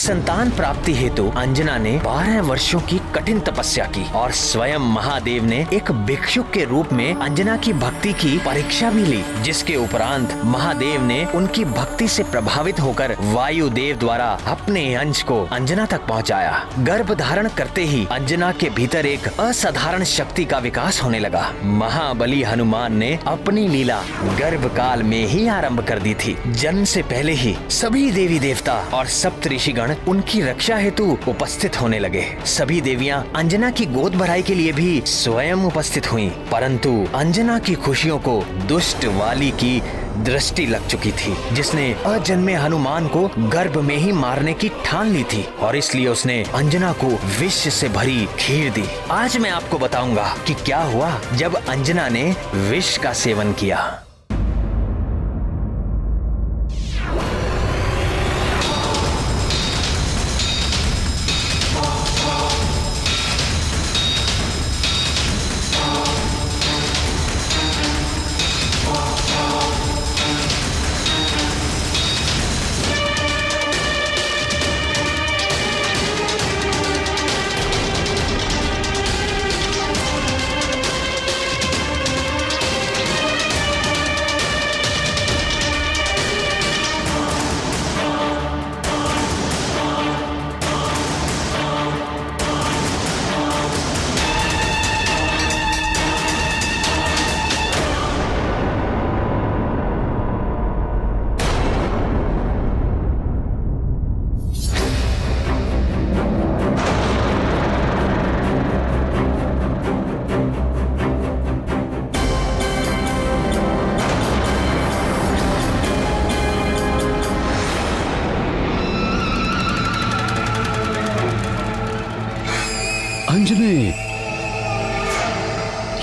संतान प्राप्ति हेतु अंजना ने 12 वर्षों की कठिन तपस्या की और स्वयं महादेव ने एक भिक्षुक के रूप में अंजना की भक्ति की परीक्षा भी ली, जिसके उपरांत महादेव ने उनकी भक्ति से प्रभावित होकर वायुदेव द्वारा अपने अंश को अंजना तक पहुंचाया। गर्भ धारण करते ही अंजना के भीतर एक असाधारण शक्ति का विकास होने लगा। महाबली हनुमान ने अपनी लीला गर्भ काल में ही आरंभ कर दी थी। जन्म से पहले ही सभी देवी देवता और सप्त ऋषिगण उनकी रक्षा हेतु उपस्थित होने लगे। सभी देवियां अंजना की गोद भराई के लिए भी स्वयं उपस्थित हुईं, परंतु अंजना की खुशियों को दुष्ट वाली की दृष्टि लग चुकी थी, जिसने अजन्मे हनुमान को गर्भ में ही मारने की ठान ली थी और इसलिए उसने अंजना को विष से भरी खीर दी। आज मैं आपको बताऊंगा कि क्या हुआ जब अंजना ने विष का सेवन किया। अंजने,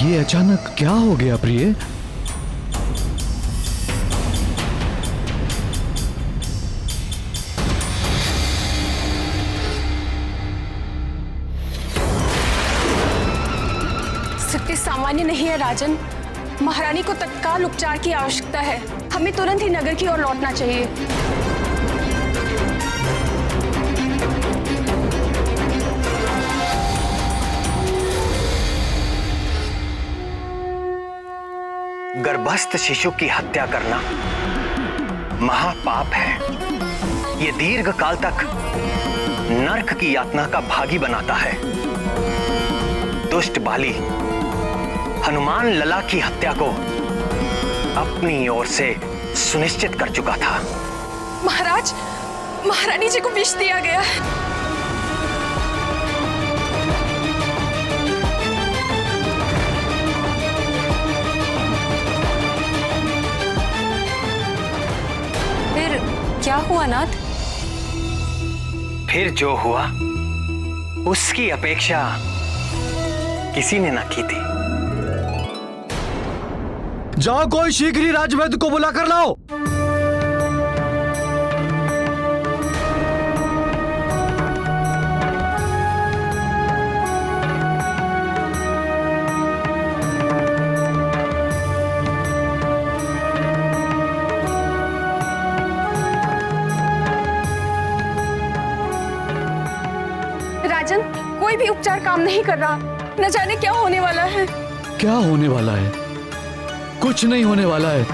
ये अचानक क्या हो गया प्रिय? स्थिति सामान्य नहीं है राजन। महारानी को तत्काल उपचार की आवश्यकता है। हमें तुरंत ही नगर की ओर लौटना चाहिए। गर्भस्थ शिशु की हत्या करना महापाप है। ये दीर्घ काल तक नरक की यातना का भागी बनाता है। दुष्ट बाली हनुमान लला की हत्या को अपनी ओर से सुनिश्चित कर चुका था। महाराज, महारानी जी को विष दिया गया है। क्या हुआ नाथ? फिर जो हुआ उसकी अपेक्षा किसी ने ना की थी। जाओ, कोई शीघ्र ही राजवैद्य को बुला कर लाओ। राजन, कोई भी उपचार काम नहीं कर रहा। न जाने क्या होने वाला है। क्या होने वाला है? कुछ नहीं होने वाला है।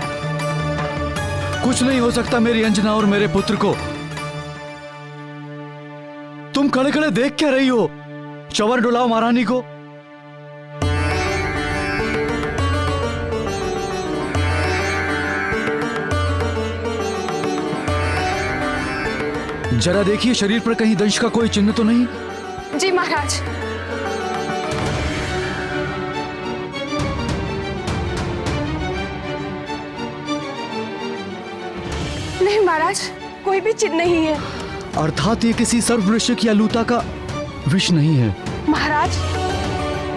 कुछ नहीं हो सकता मेरी अंजना और मेरे पुत्र को। तुम खड़े खड़े देख क्या रही हो? चवर डुलाओ महारानी को। जरा देखिए शरीर पर कहीं दंश का कोई चिन्ह तो नहीं? जी महाराज। नहीं महाराज, कोई भी चिन्ह नहीं है। अर्थात ये किसी सर्ववृश्चिक या लूता का विष नहीं है। महाराज,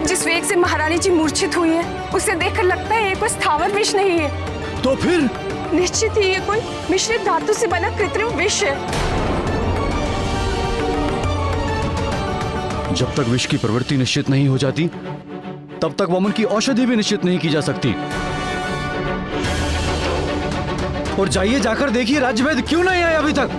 जिस वेग से महारानी जी मूर्छित हुई है, उसे देखकर लगता है ये कोई स्थावर विष नहीं है। तो फिर? निश्चित ही ये कोई मिश्रित धातु से बना कृत्रिम विष है। जब तक विष की प्रवृत्ति निश्चित नहीं हो जाती, तब तक वमन की औषधि भी निश्चित नहीं की जा सकती। और जाइए, जाकर देखिए राजवैद्य क्यों नहीं आए अभी तक।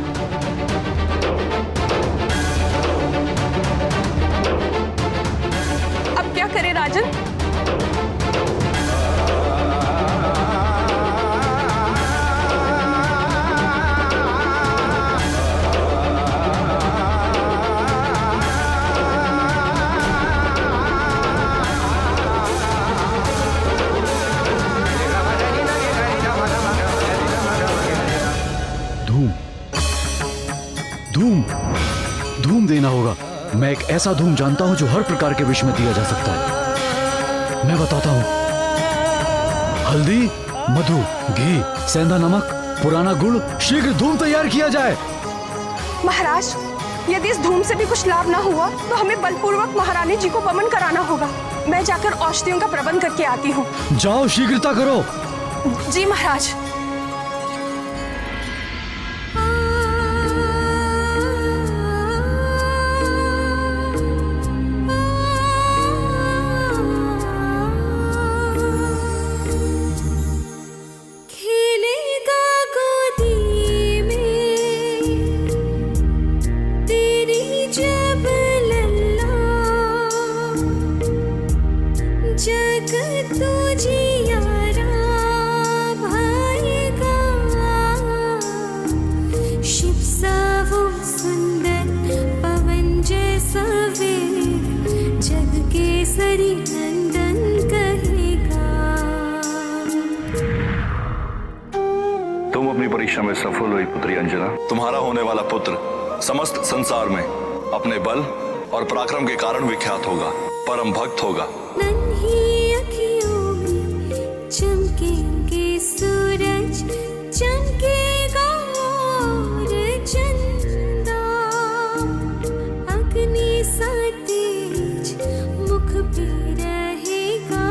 धूम देना होगा। मैं एक ऐसा धूम जानता हूं जो हर प्रकार के विष में दिया जा सकता है। मैं बताता हूं। हल्दी, मधु, घी, सेंधा नमक, पुराना गुड़, शीघ्र धूम तैयार किया जाए। महाराज, यदि इस धूम से भी कुछ लाभ ना हुआ तो हमें बलपूर्वक महारानी जी को वमन कराना होगा। मैं जाकर औषधियों का प्रबंध करके आती हूँ। जाओ, शीघ्रता करो। जी महाराज। तुम अपनी परीक्षा में सफल हुई पुत्री अंजना। तुम्हारा होने वाला पुत्र समस्त संसार में अपने बल और पराक्रम के कारण विख्यात होगा, परम भक्त होगा। नन्ही अखियों में चमकेंगे सूरज, चमकेगा और चंदा, अग्नि सा तेज मुख पे रहेगा,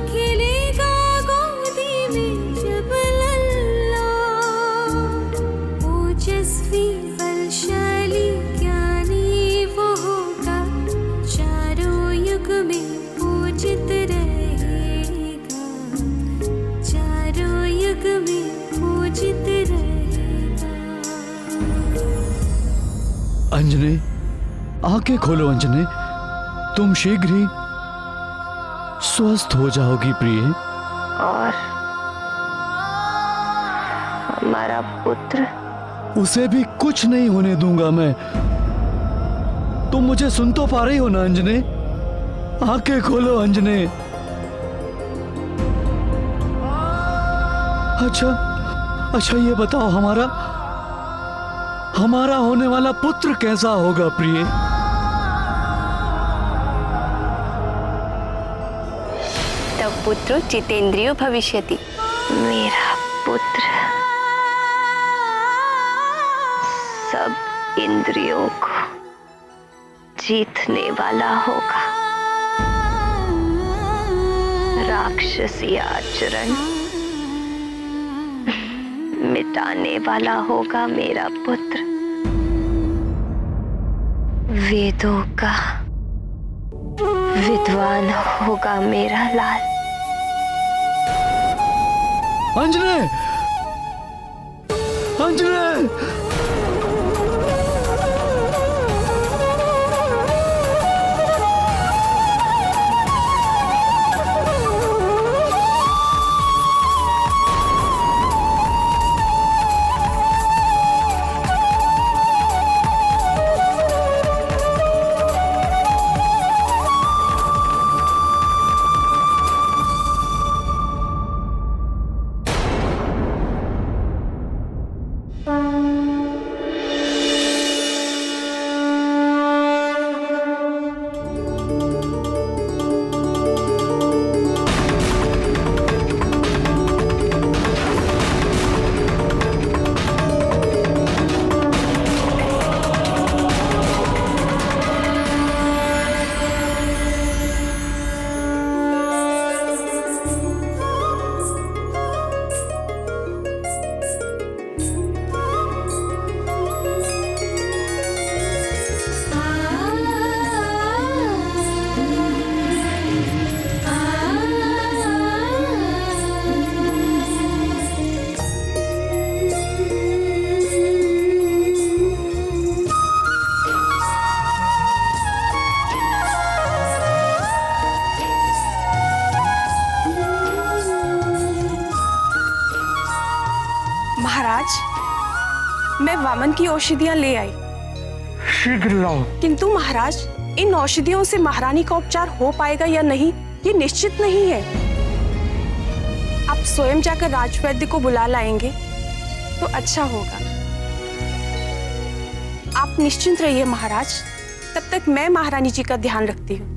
खेलेगा गोदी में जब लल्ला, ओजस्वी बलशाली ज्ञानी वो होगा, चारों युग में पूजित रहेगा, चारों युग में पूजित रहेगा। अंजने, आंखें खोलो अंजने, तुम शीघ्र ही स्वस्थ हो जाओगी प्रिय। और हमारा पुत्र? उसे भी कुछ नहीं होने दूंगा मैं। तुम मुझे सुन तो पा रही हो ना अंजने? आंखें खोलो अंजने। अच्छा ये बताओ, हमारा होने वाला पुत्र कैसा होगा प्रिय? तब पुत्र जितेंद्रियो भविष्यति। मेरा पुत्र सब इंद्रियों को जीतने वाला होगा, राक्षसी आचरण मिटाने वाला होगा मेरा पुत्र, वेदों का विद्वान होगा मेरा लाल। अंजने, अंजने! मैं वामन की औषधियां ले आई। शीघ्र लाओ। किंतु महाराज, इन औषधियों से महारानी का उपचार हो पाएगा या नहीं, ये निश्चित नहीं है। आप स्वयं जाकर राजवैद्य को बुला लाएंगे तो अच्छा होगा। आप निश्चिंत रहिए महाराज, तब तक मैं महारानी जी का ध्यान रखती हूँ।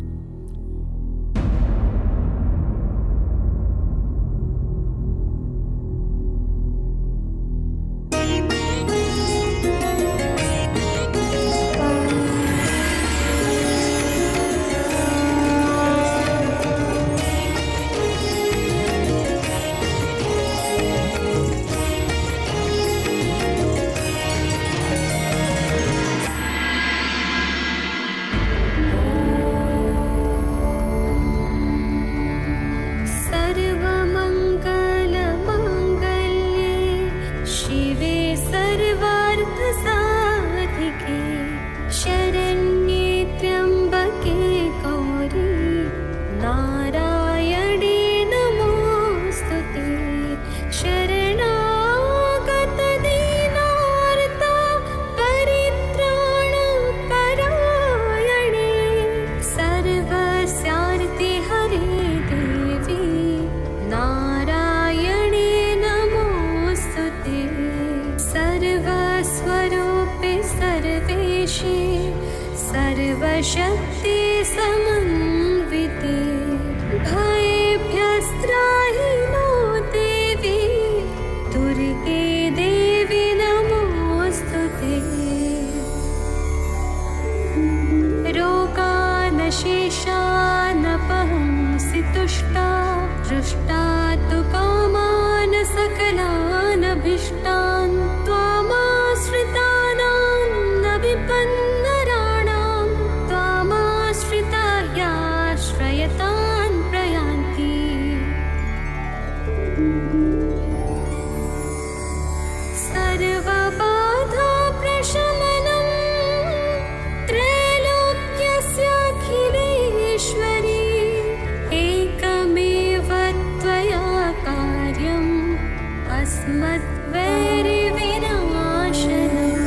सर्वशक्ति समन्विते भयेभ्यस्त्राहि नो देवी दुर्गे देवी नमोस्तुते। रोगानशेषानपहंसि तुष्टा दृष्टा तु कामान् सकलान् अभीष्टान् त्वामाश्रितानां न विपन्नराणां त्वामाश्रिता ह्याश्रयतान् प्रयान्ति। सर्वबाधा प्रशमनं त्रैलोक्यस्याखिलेश्वरी एकमेव त्वया कार्यम् अस्मद्वैरिविनाशनम्।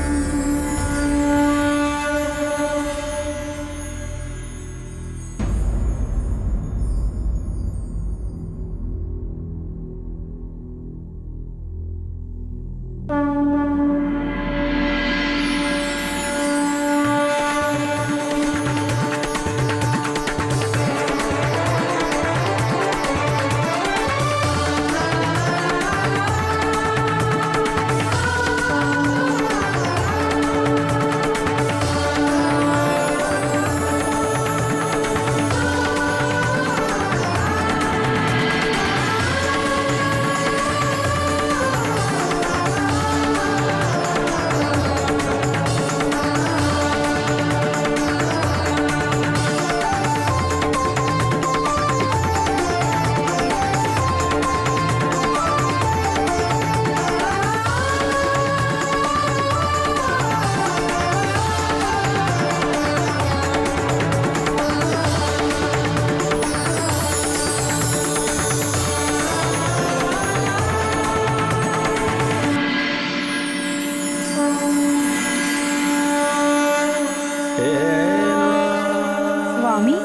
स्वामी,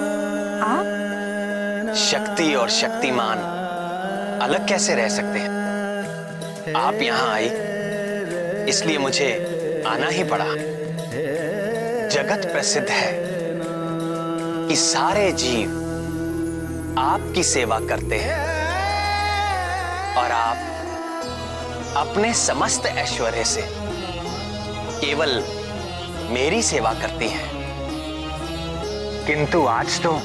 आप? शक्ति और शक्तिमान अलग कैसे रह सकते हैं? आप यहाँ आई इसलिए मुझे आना ही पड़ा। जगत प्रसिद्ध है कि सारे जीव आपकी सेवा करते हैं और आप अपने समस्त ऐश्वर्य से केवल मेरी सेवा करती हैं। किंतु आज तो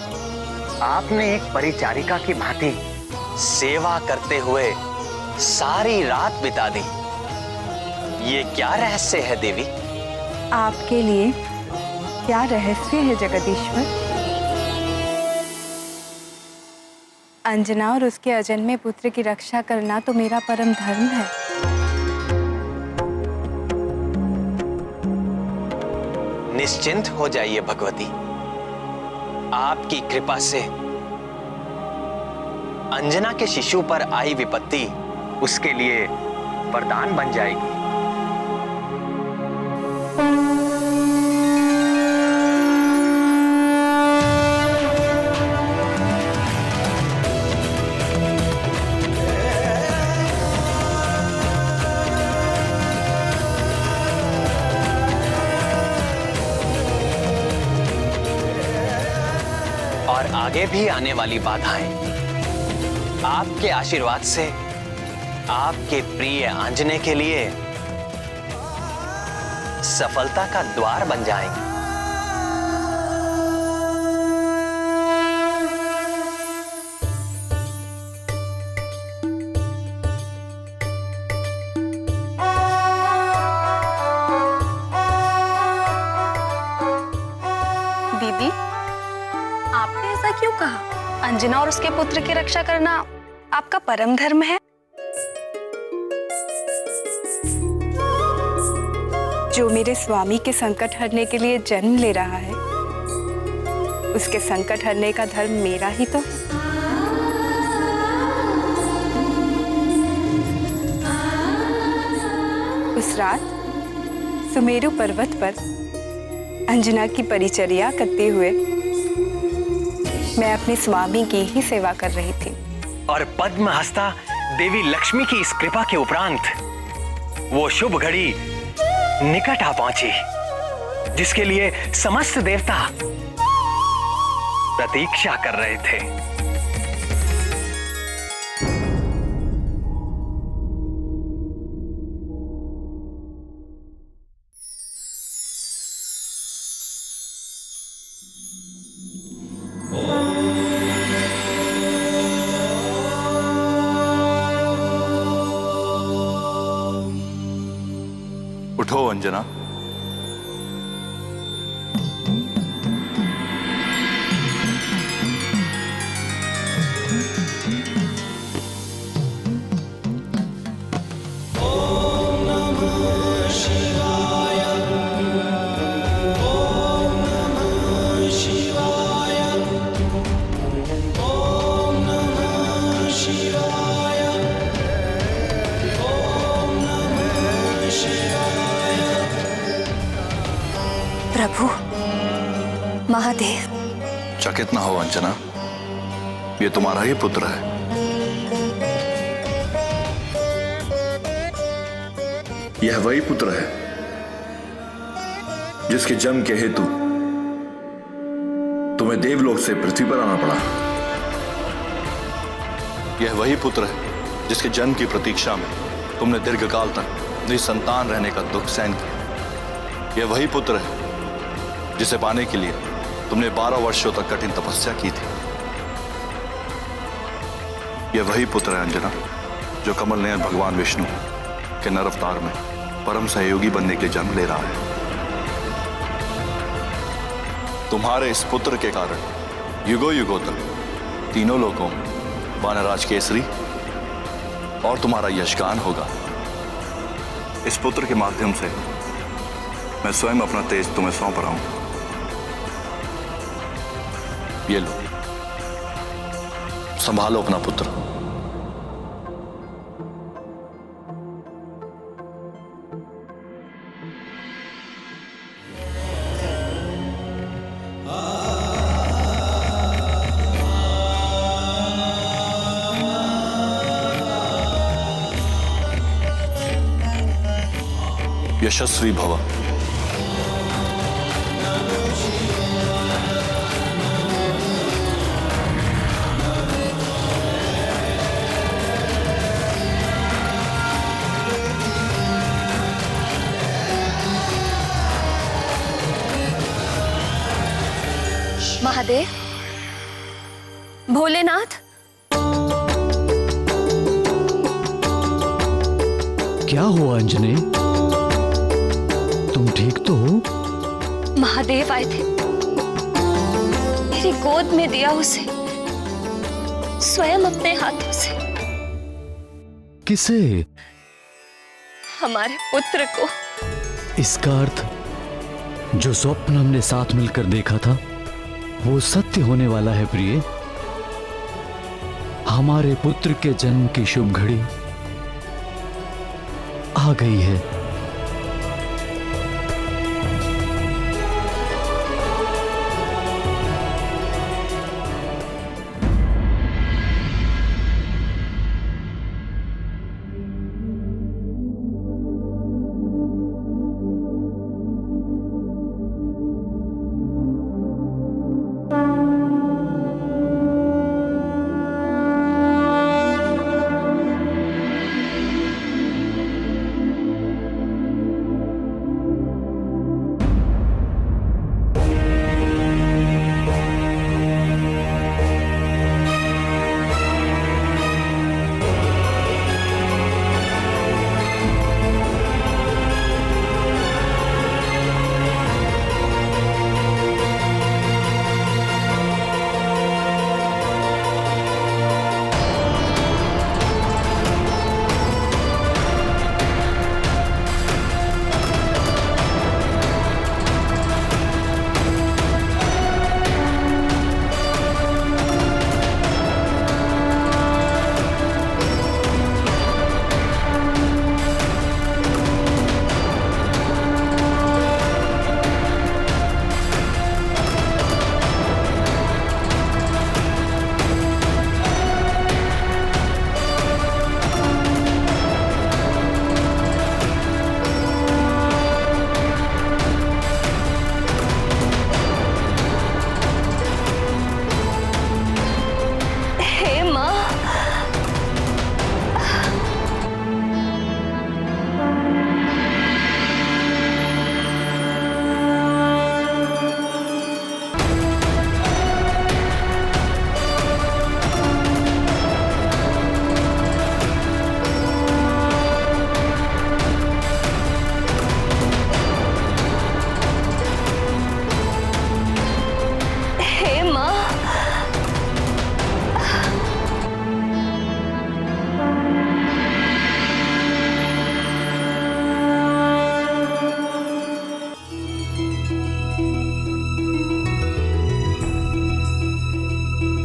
आपने एक परिचारिका की भांति सेवा करते हुए सारी रात बिता दी। ये क्या रहस्य है देवी? आपके लिए क्या रहस्य है जगदीश्वर? अंजना और उसके अजन्मे पुत्र की रक्षा करना तो मेरा परम धर्म है। निश्चिंत हो जाइए भगवती, आपकी कृपा से अंजना के शिशु पर आई विपत्ति उसके लिए वरदान बन जाएगी। और आगे भी आने वाली बाधाएं आपके आशीर्वाद से आपके प्रिय आंजनेय के लिए सफलता का द्वार बन जाएंगे। दीदी, आपने ऐसा क्यों कहा? अंजना और उसके पुत्र की रक्षा करना आपका परम धर्म है। जो मेरे स्वामी के संकट हरने के लिए जन्म ले रहा है, उसके संकट हरने का धर्म मेरा ही तो है। उस रात सुमेरु पर्वत पर अंजना की परिचर्या करते हुए मैं अपने स्वामी की ही सेवा कर रही थी। और पद्म हस्ता देवी लक्ष्मी की इस कृपा के उपरांत वो शुभ घड़ी निकट आ पहुंची, जिसके लिए समस्त देवता प्रतीक्षा कर रहे थे। उठो अंजना। प्रभु महादेव, चकित ना हो अंजना, ये तुम्हारा ही पुत्र है। यह वही पुत्र है जिसके जन्म के हेतु तुम्हें देवलोक से पृथ्वी पर आना पड़ा। यह वही पुत्र है जिसके जन्म की प्रतीक्षा में तुमने दीर्घकाल तक निसंतान रहने का दुख सहन किया। यह वही पुत्र है जिसे पाने के लिए तुमने 12 वर्षों तक कठिन तपस्या की थी। यह वही पुत्र है अंजना जो कमल नयन भगवान विष्णु के नर अवतार में परम सहयोगी बनने के लिए जन्म ले रहा है। तुम्हारे इस पुत्र के कारण युगों युगों तक तीनों लोगों में वानराज केसरी और तुम्हारा यशगान होगा। इस पुत्र के माध्यम से मैं स्वयं अपना तेज तुम्हें सौंप रहा हूं। ये लो, संभालो अपना पुत्र। यशस्वी भव। महादेव, भोलेनाथ, क्या हुआ अंजने? तुम ठीक तो हो? महादेव आए थे, मेरी गोद में दिया उसे, स्वयं अपने हाथों से। किसे? हमारे पुत्र को। इसका अर्थ जो स्वप्न हमने साथ मिलकर देखा था वो सत्य होने वाला है प्रिय। हमारे पुत्र के जन्म की शुभ घड़ी आ गई है।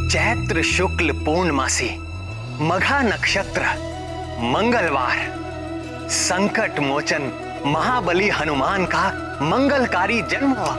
चैत्र शुक्ल पूर्णमासी, मघा नक्षत्र, मंगलवार, संकट मोचन महाबली हनुमान का मंगलकारी जन्म हुआ।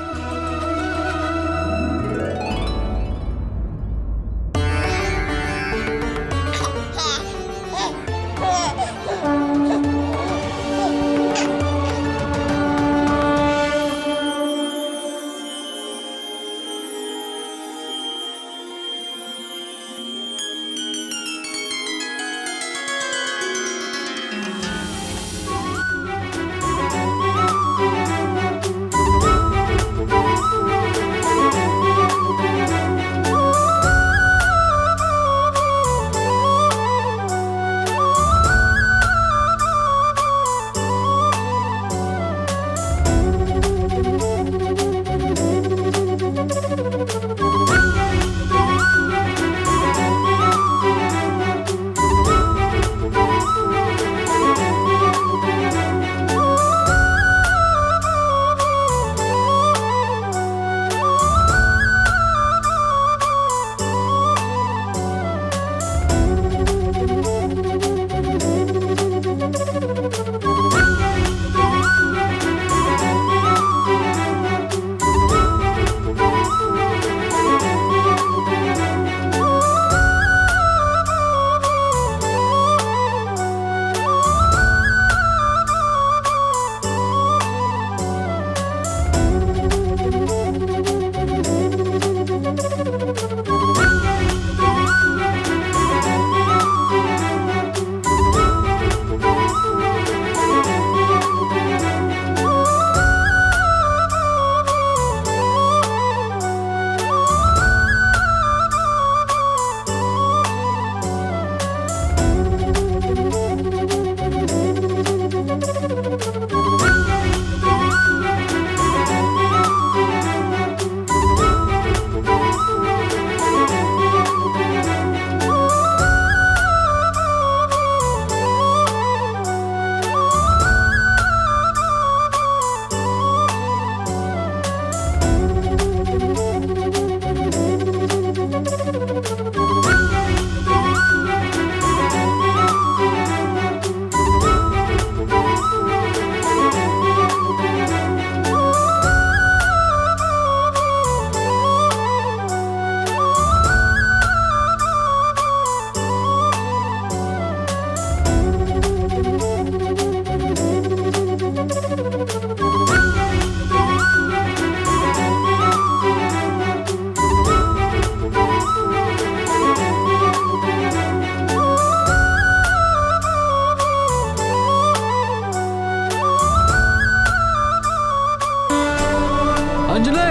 अंजने,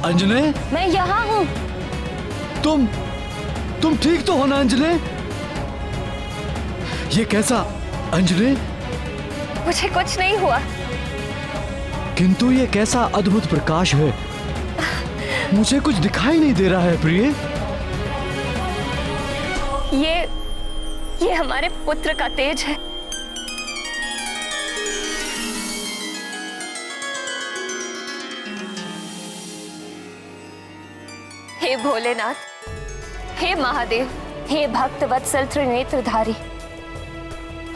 अंजने, मैं यहाँ हूँ। तुम ठीक तो हो ना अंजने? ये कैसा अंजने? मुझे कुछ नहीं हुआ। किंतु ये कैसा अद्भुत प्रकाश है, मुझे कुछ दिखाई नहीं दे रहा है प्रिय। ये हमारे पुत्र का तेज है। हे भोलेनाथ, हे महादेव, हे भक्त वत्सल त्रिनेत्रधारी,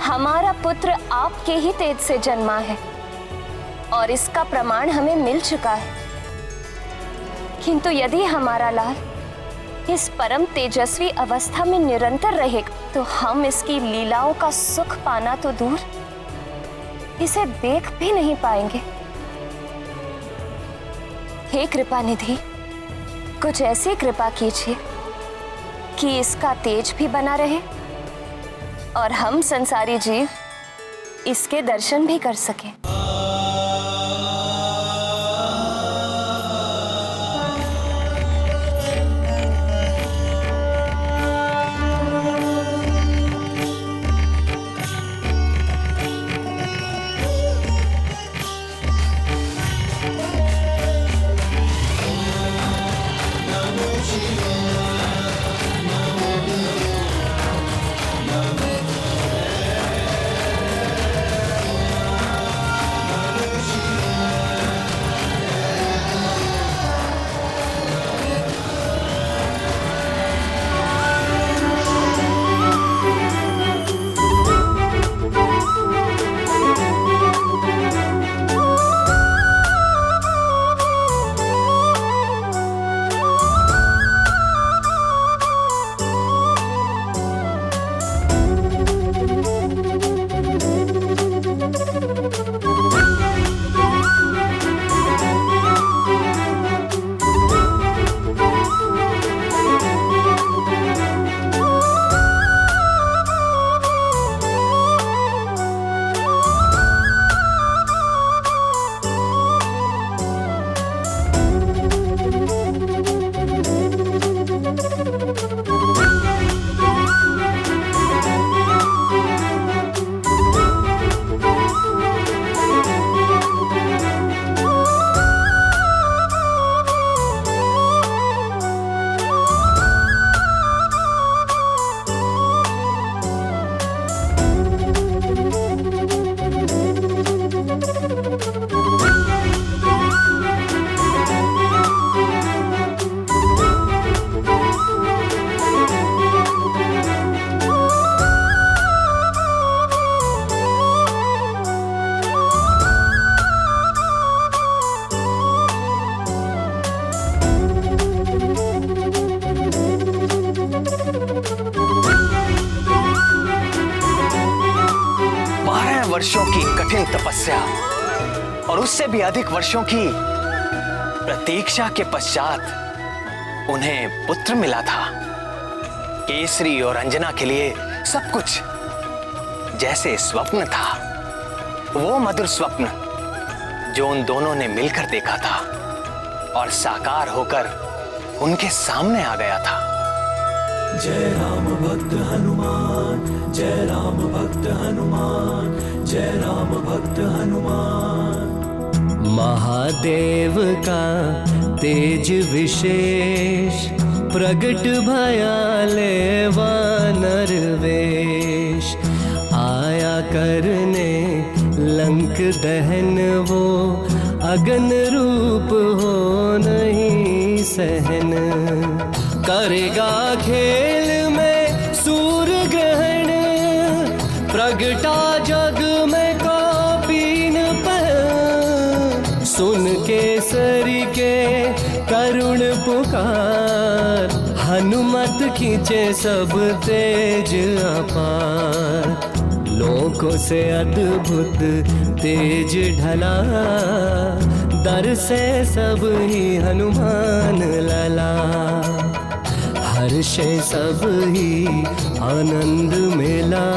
हमारा पुत्र आपके ही तेज से जन्मा है और इसका प्रमाण हमें मिल चुका है। किंतु यदि हमारा लाल इस परम तेजस्वी अवस्था में निरंतर रहेगा तो हम इसकी लीलाओं का सुख पाना तो दूर, इसे देख भी नहीं पाएंगे। हे कृपा निधि, कुछ ऐसी कृपा कीजिए कि इसका तेज भी बना रहे और हम संसारी जीव इसके दर्शन भी कर सकें। कठिन तपस्या और उससे भी अधिक वर्षों की प्रतीक्षा के पश्चात उन्हें पुत्र मिला था। केसरी और अंजना के लिए सब कुछ जैसे स्वप्न था, वो मधुर स्वप्न जो उन दोनों ने मिलकर देखा था और साकार होकर उनके सामने आ गया था। जय राम भक्त हनुमान, जय राम भक्त हनुमान, जय राम भक्त हनुमान। महादेव का तेज विशेष, प्रगट भयाले वानर वेश। आया करने लंक दहन वो, अगन रूप हो नहीं सहन। करेगा खेल में सूर्य ग्रहण, प्रगटा जग में कौपीन पहन। सुन केसरी के करुण पुकार, हनुमत खींचे सब तेज अपार। लोकों से अद्भुत तेज ढला, दर से सब ही हनुमान लला। हर्षे सब ही आनंद मिला,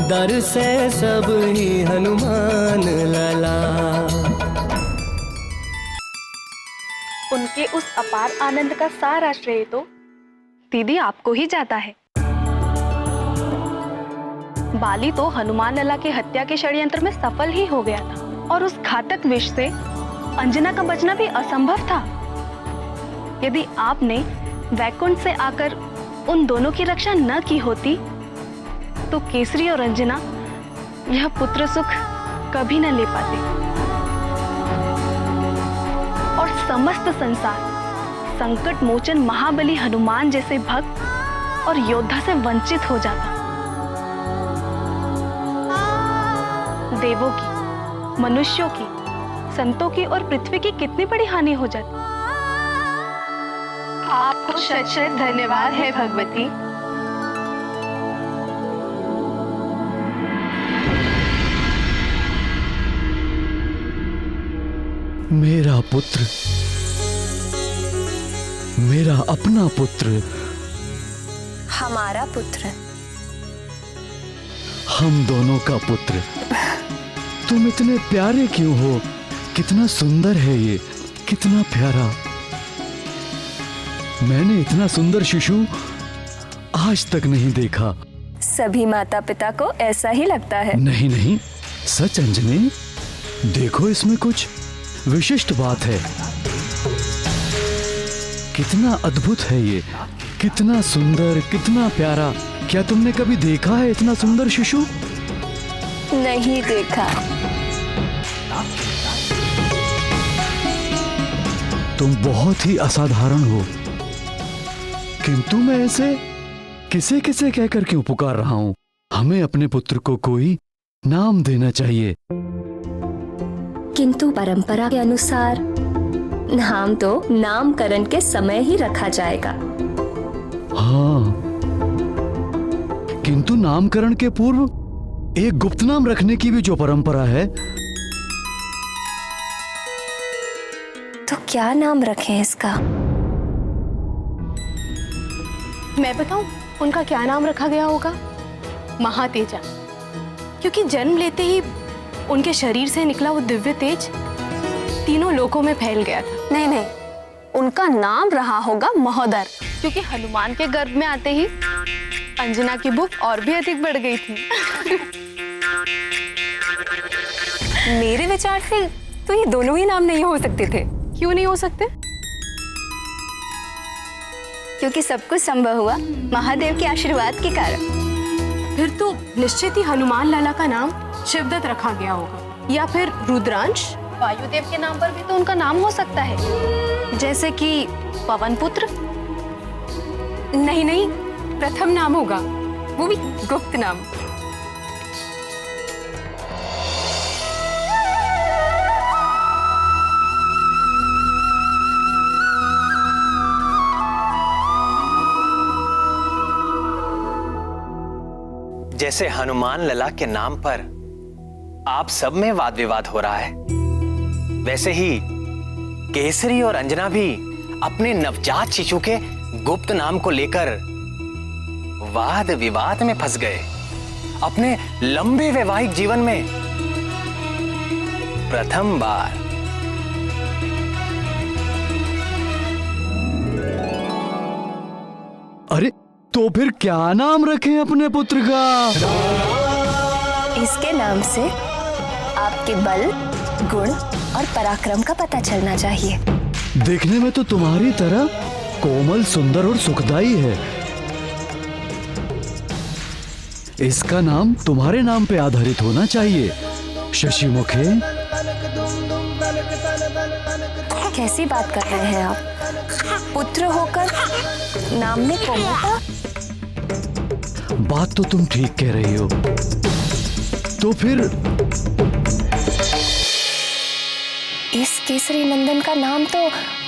दर से सब ही हनुमान लला। उनके उस अपार आनंद का सारा श्रेय तो दीदी आपको ही जाता है। बाली तो हनुमान लला की हत्या के षड्यंत्र में सफल ही हो गया था और उस घातक विष से अंजना का बचना भी असंभव था। यदि आपने वैकुंठ से आकर उन दोनों की रक्षा न की होती तो केसरी और अंजना यह पुत्र सुख कभी न ले पाते और समस्त संसार संकट मोचन महाबली हनुमान जैसे भक्त और योद्धा से वंचित हो जाता। देवों की, मनुष्यों की, संतों की और पृथ्वी की कितनी बड़ी हानि हो जाती। आपको शत शत धन्यवाद है भगवती। मेरा पुत्र, मेरा अपना पुत्र, हमारा पुत्र, हम दोनों का पुत्र। तुम इतने प्यारे क्यों हो? कितना सुंदर है ये, कितना प्यारा। मैंने इतना सुंदर शिशु आज तक नहीं देखा। सभी माता पिता को ऐसा ही लगता है। नहीं नहीं, सच अंजनी, देखो इसमें कुछ विशिष्ट बात है। कितना अद्भुत है ये, कितना सुंदर, कितना प्यारा। क्या तुमने कभी देखा है इतना सुंदर शिशु? नहीं देखा। तुम बहुत ही असाधारण हो, किंतु मैं ऐसे किसे किसे कहकर क्यों पुकार रहा हूं? हमें अपने पुत्र को कोई नाम देना चाहिए। किंतु परंपरा के अनुसार नाम तो नामकरण के समय ही रखा जाएगा। हाँ, किंतु नामकरण के पूर्व एक गुप्त नाम रखने की भी जो परंपरा है। तो क्या नाम रखें इसका? मैं बताऊं उनका क्या नाम रखा गया होगा? महातेजा, क्योंकि जन्म लेते ही उनके शरीर से निकला वो दिव्य तेज तीनों लोकों में फैल गया था। नहीं नहीं, उनका नाम रहा होगा महोदर, क्योंकि हनुमान के गर्भ में आते ही अंजना की भूख और भी अधिक बढ़ गई थी। मेरे विचार से तो ये दोनों ही नाम नहीं हो सकते थे। क्यों नहीं हो सकते? क्योंकि सब कुछ संभव हुआ महादेव के आशीर्वाद के कारण। फिर तो निश्चित ही हनुमान लाला का नाम शिवदत्त रखा गया होगा, या फिर रुद्रांश। वायुदेव के नाम पर भी तो उनका नाम हो सकता है, जैसे कि पवन पुत्र। नहीं नहीं, प्रथम नाम होगा, वो भी गुप्त नाम। जैसे हनुमान लला के नाम पर आप सब में वाद विवाद हो रहा है। वैसे ही केसरी और अंजना भी अपने नवजात शिशु के गुप्त नाम को लेकर वाद विवाद में फंस गए। अपने लंबे वैवाहिक जीवन में प्रथम बार। अरे तो फिर क्या नाम रखें अपने पुत्र का? इसके नाम से आपके बल, गुण और पराक्रम का पता चलना चाहिए। देखने में तो तुम्हारी तरह कोमल, सुंदर और सुखदाई है। इसका नाम तुम्हारे नाम पे आधारित होना चाहिए, शशिमुखे। कैसी बात कर रहे हैं आप? पुत्र होकर नाम में कोमलता? बात तो तुम ठीक कह रही हो। तो फिर इस केसरी नंदन का नाम तो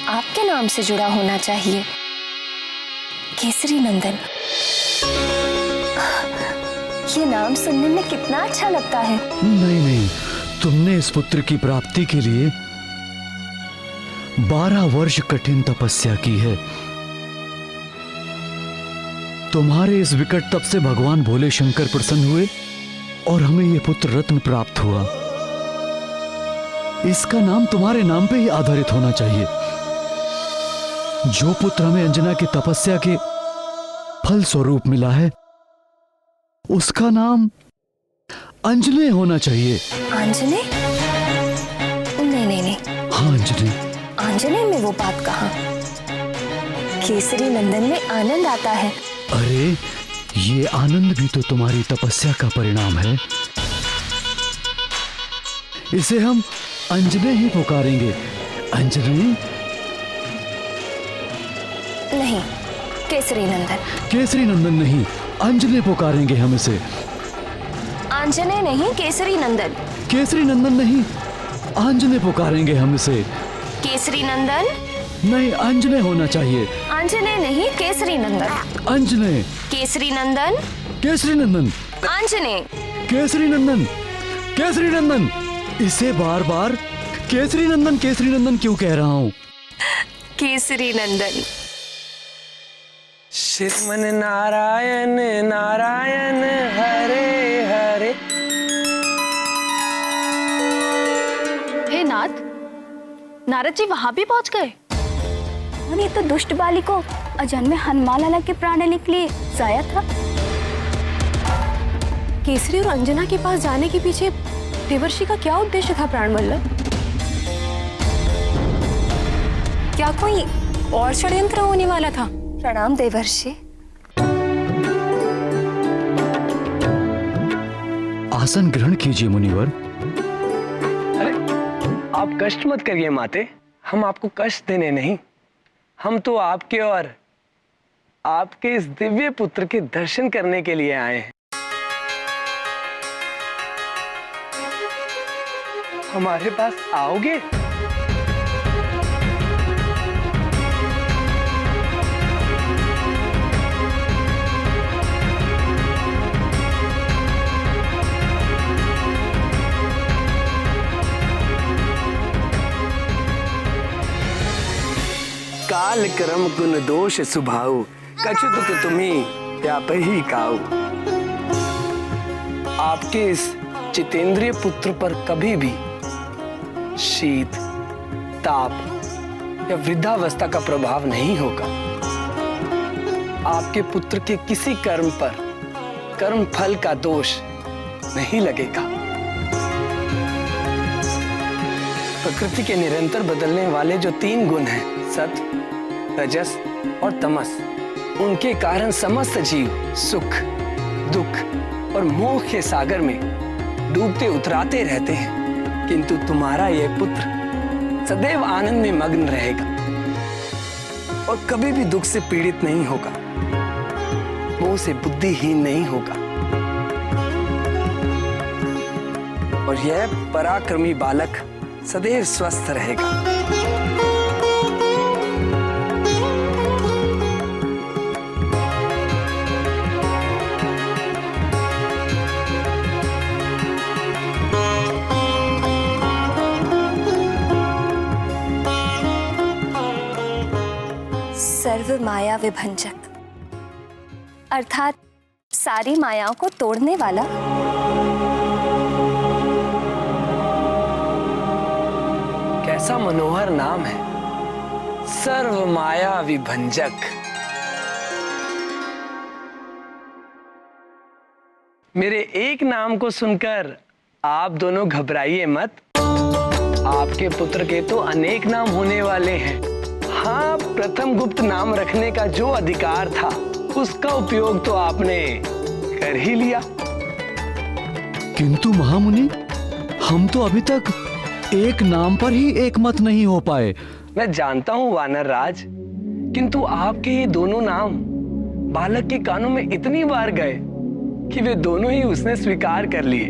आपके नाम से जुड़ा होना चाहिए। केसरी नंदन, ये नाम सुनने में कितना अच्छा लगता है। नहीं नहीं, तुमने इस पुत्र की प्राप्ति के लिए 12 वर्ष कठिन तपस्या की है। तुम्हारे इस विकट तप से भगवान भोले शंकर प्रसन्न हुए और हमें यह पुत्र रत्न प्राप्त हुआ। इसका नाम तुम्हारे नाम पे ही आधारित होना चाहिए। जो पुत्र हमें अंजना की तपस्या के फल स्वरूप मिला है, उसका नाम अंजने होना चाहिए। अंजने? नहीं नहीं नहीं। हाँ अंजने। अंजने में वो बात कहाँ? केसरी नंदन में आनंद आता है। अरे ये आनंद भी तो तुम्हारी तपस्या का परिणाम है। इसे हम अंजने ही पुकारेंगे। अंजने नहीं, केसरी नंदन। केसरी नंदन नहीं, अंजने पुकारेंगे हम इसे। अंजने नहीं, केसरी नंदन। केसरी नंदन नहीं, अंजने पुकारेंगे हम इसे। केसरी नंदन नहीं, अंजने होना चाहिए। अंजने नहीं, केसरी नंदन। अंजने। केसरी नंदन। केसरी नंदन। अंजने। केसरी नंदन। केसरी नंदन। इसे बार बार केसरी नंदन क्यों कह रहा हूँ? केसरी नंदन। श्रीमन नारायण नारायण हरे हरे। हे नाथ, नारद जी वहां भी पहुंच गए। और ये तो दुष्ट बाली को अजन्मे हनुमान लाला के प्राण लेने के लिए जाया था। केसरी और अंजना के पास जाने के पीछे देवर्षि का क्या उद्देश्य था प्राणवल्लभ? क्या कोई और षड्यंत्र होने वाला था? प्रणाम देवर्षि। आसन ग्रहण कीजिए मुनिवर। अरे आप कष्ट मत करिए माते, हम आपको कष्ट देने नहीं, हम तो आपके और आपके इस दिव्य पुत्र के दर्शन करने के लिए आए हैं। हमारे पास आओगे? काल कर्म गुण दोष सुभाऊ, कछु दुख तुम्हें व्याप ही काऊ। आपके इस जितेंद्रिय पुत्र पर कभी भी शीत, ताप या वृद्धावस्था का प्रभाव नहीं होगा। आपके पुत्र के किसी कर्म पर कर्म फल का दोष नहीं लगेगा। प्रकृति के निरंतर बदलने वाले जो 3 गुण हैं, सत्व, रजस और तमस, उनके कारण समस्त जीव सुख, दुख और मोह के सागर में डूबते उतराते रहते हैं। किंतु तुम्हारा यह पुत्र सदैव आनंद में मग्न रहेगा और कभी भी दुख से पीड़ित नहीं होगा, मोह से बुद्धिहीन नहीं होगा। और यह पराक्रमी बालक सदैव स्वस्थ रहेगा। सर्व माया विभंजक, अर्थात सारी मायाओं को तोड़ने वाला। कैसा मनोहर नाम है, सर्व माया विभंजक। मेरे एक नाम को सुनकर आप दोनों घबराइए मत। आपके पुत्र के तो अनेक नाम होने वाले हैं। हाँ, प्रथम गुप्त नाम रखने का जो अधिकार था उसका उपयोग तो आपने कर ही लिया। किंतु महामुनि, हम तो अभी तक एक नाम पर ही एक मत नहीं हो पाए। मैं जानता हूं वानर राज, किंतु आपके ये दोनों नाम बालक के कानों में इतनी बार गए कि वे दोनों ही उसने स्वीकार कर लिए।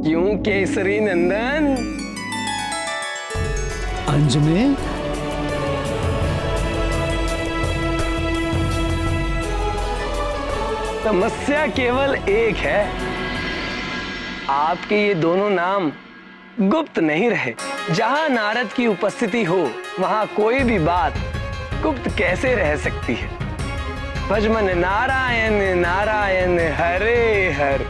क्यों केसरी नंदन? अंजने, समस्या केवल एक है, आपके ये दोनों नाम गुप्त नहीं रहे। जहां नारद की उपस्थिति हो वहां कोई भी बात गुप्त कैसे रह सकती है। भजमन नारायण नारायण हरे हर।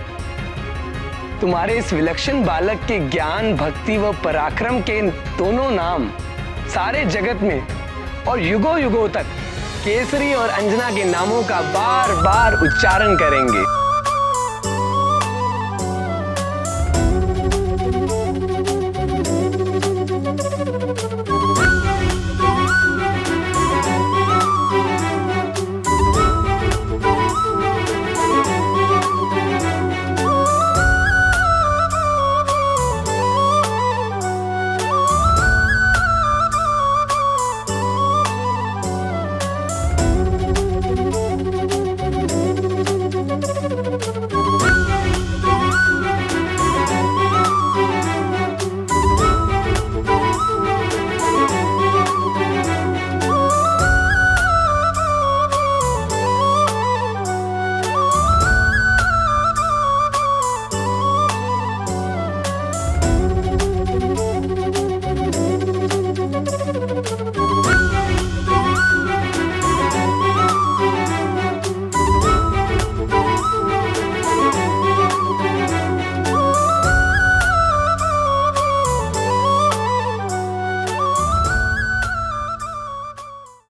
तुम्हारे इस विलक्षण बालक के ज्ञान, भक्ति व पराक्रम के दोनों नाम सारे जगत में और युगों युगों तक केसरी और अंजना के नामों का बार बार उच्चारण करेंगे।